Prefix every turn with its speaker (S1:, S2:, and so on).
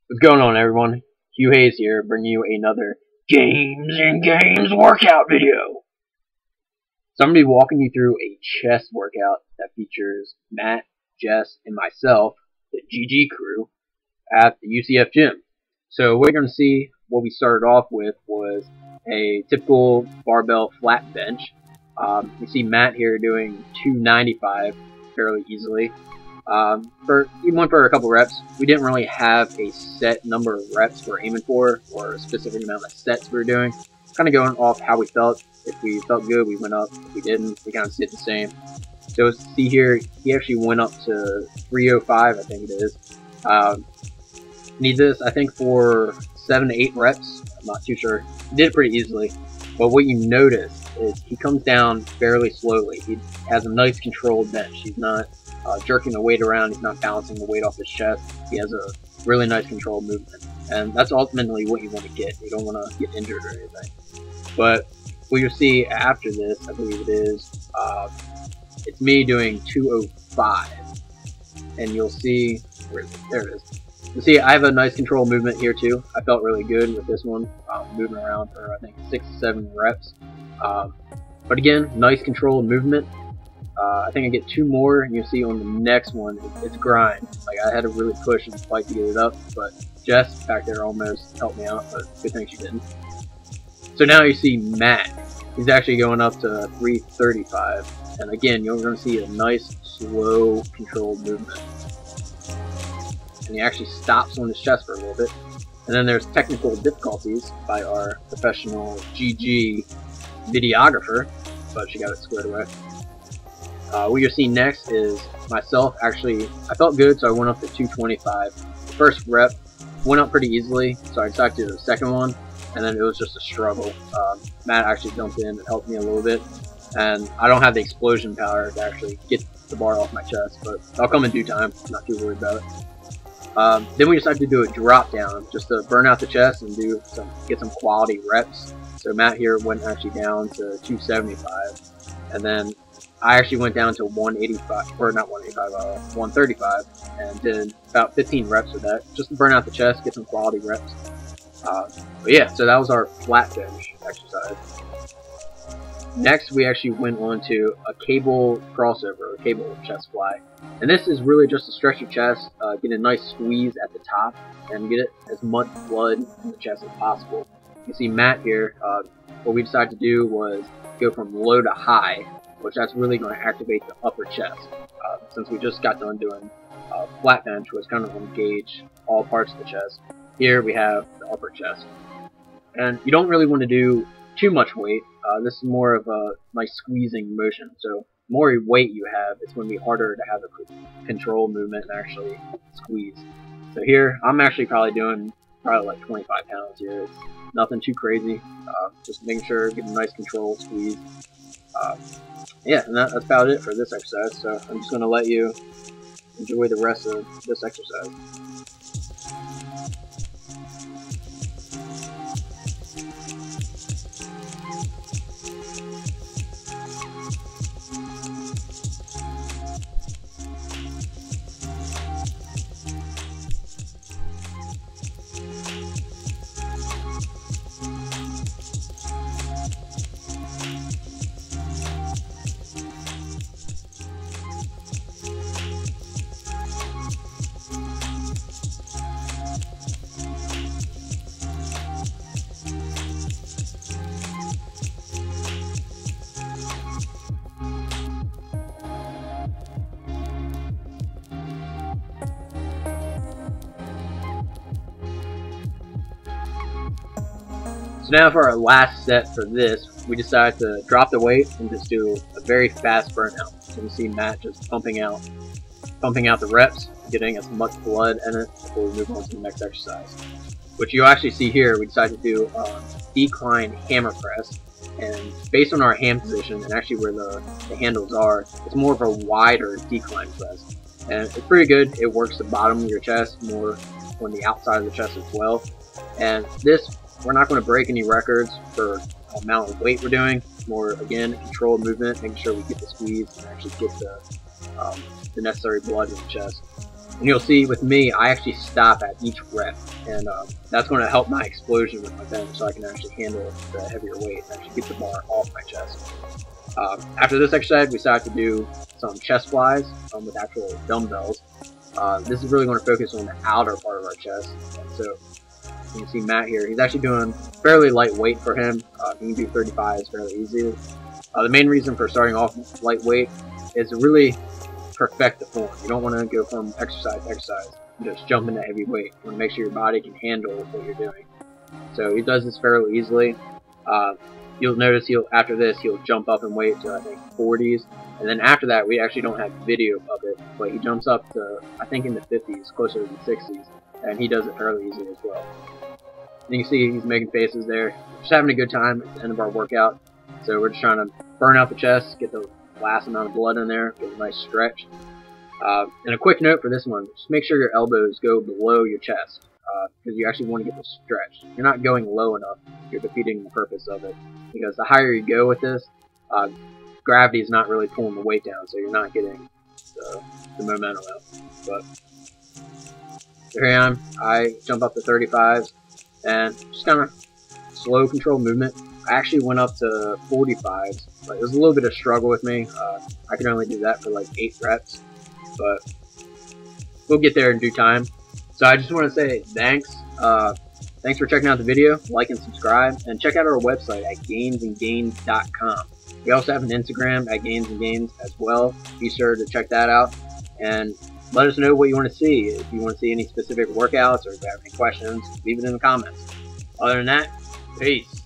S1: What's going on, everyone? Hugh Hayes here, bringing you another Games and Games workout video. So I'm going to be walking you through a chest workout that features Matt, Jess, and myself, the GG crew, at the UCF gym. So what you're going to see, what we started off with was a typical barbell flat bench. You see Matt here doing 295 fairly easily. We went for a couple reps. We didn't really have a set number of reps we're aiming for, or a specific amount of sets we were doing. Kind of going off how we felt. If we felt good, we went up. If we didn't, we kind of stayed the same. So see here, he actually went up to 305, I think it is. Need this, I think, for 7 to 8 reps. I'm not too sure. He did it pretty easily. But what you notice is he comes down fairly slowly. He has a nice controlled bench. He's not jerking the weight around. He's not balancing the weight off his chest. He has a really nice controlled movement. And that's ultimately what you want to get. You don't want to get injured or anything. But what you'll see after this, I believe it is, it's me doing 205. And you'll see, where is it? There it is. You see, I have a nice control movement here too. I felt really good with this one, moving around for I think 6 to 7 reps. But again, nice control movement. I think I get 2 more, and you'll see on the next one, it's grind. Like, I had to really push and fight to get it up, but Jess back there almost helped me out, but good thing she didn't. So now you see Matt. He's actually going up to 335, and again, you're going to see a nice, slow, controlled movement. And he actually stops on his chest for a little bit. And then there's technical difficulties by our professional GG videographer, but she got it squared away. What you'll see next is myself. Actually, I felt good, so I went up to 225. First rep went up pretty easily, so I decided to do the second one, and then it was just a struggle. Matt actually jumped in and helped me a little bit, and I don't have the explosion power to actually get the bar off my chest, but I'll come in due time. I'm not too worried about it. Then we decided to do a drop down just to burn out the chest and get some quality reps. So Matt here went actually down to 275, and then I actually went down to 185, or not 185, 135, and did about 15 reps with that, just to burn out the chest, get some quality reps. But yeah, so that was our flat bench exercise. Next, we actually went on to a cable crossover, a cable chest fly. And this is really just to stretch your chest, get a nice squeeze at the top, and get as much blood in the chest as possible. You see Matt here, what we decided to do was go from low to high, which that's really going to activate the upper chest. Since we just got done doing flat bench, was kind of going to engage all parts of the chest. Here we have the upper chest. And you don't really want to do too much weight. This is more of a nice squeezing motion. So the more weight you have, it's going to be harder to have a control movement and actually squeeze. So here, I'm actually probably doing like 25 pounds here. It's nothing too crazy. Just making sure, getting a nice control squeeze. Yeah, and that's about it for this exercise. So I'm just going to let you enjoy the rest of this exercise. So now for our last set for this, we decided to drop the weight and just do a very fast burnout. So you see Matt just pumping out the reps, getting as much blood in it before we move on to the next exercise. Which you actually see here, we decided to do decline hammer press. And based on our hand position and actually where the handles are, it's more of a wider decline press. And it's pretty good. It works the bottom of your chest more on the outside of the chest as well. And this, we're not going to break any records for the amount of weight we're doing. It's more, again, controlled movement, making sure we get the squeeze and actually get the necessary blood in the chest. And you'll see with me, I actually stop at each rep, and that's going to help my explosion with my bench, so I can actually handle the heavier weight and actually get the bar off my chest. After this exercise, we decided to do some chest flies with actual dumbbells. This is really going to focus on the outer part of our chest. And so you can see Matt here, he's actually doing fairly lightweight for him. He can do 35s fairly easily. The main reason for starting off lightweight is to really perfect the form. You don't want to go from exercise to exercise and just jump into heavy weight. You want to make sure your body can handle what you're doing. So he does this fairly easily. You'll notice after this he'll jump up in weight to I think 40s, and then after that we actually don't have video of it, but he jumps up to I think in the 50s, closer to the 60s, and he does it fairly easily as well. And you can see he's making faces there, just having a good time at the end of our workout. So we're just trying to burn out the chest, get the last amount of blood in there, get a nice stretch. And a quick note for this one, just make sure your elbows go below your chest, because you actually want to get the stretch. You're not going low enough, you're defeating the purpose of it, because the higher you go with this, gravity is not really pulling the weight down, so you're not getting the momentum out. But here I am, I jump up to 35s, and just kind of slow control movement. I actually went up to 45s, but it was a little bit of struggle with me. I could only do that for like 8 reps, but we'll get there in due time. So I just want to say thanks. Thanks for checking out the video, like and subscribe, and check out our website at gainsandgains.com. We also have an Instagram at gainsandgains as well. Be sure to check that out, and let us know what you want to see. If you want to see any specific workouts or if you have any questions, leave it in the comments. Other than that, peace.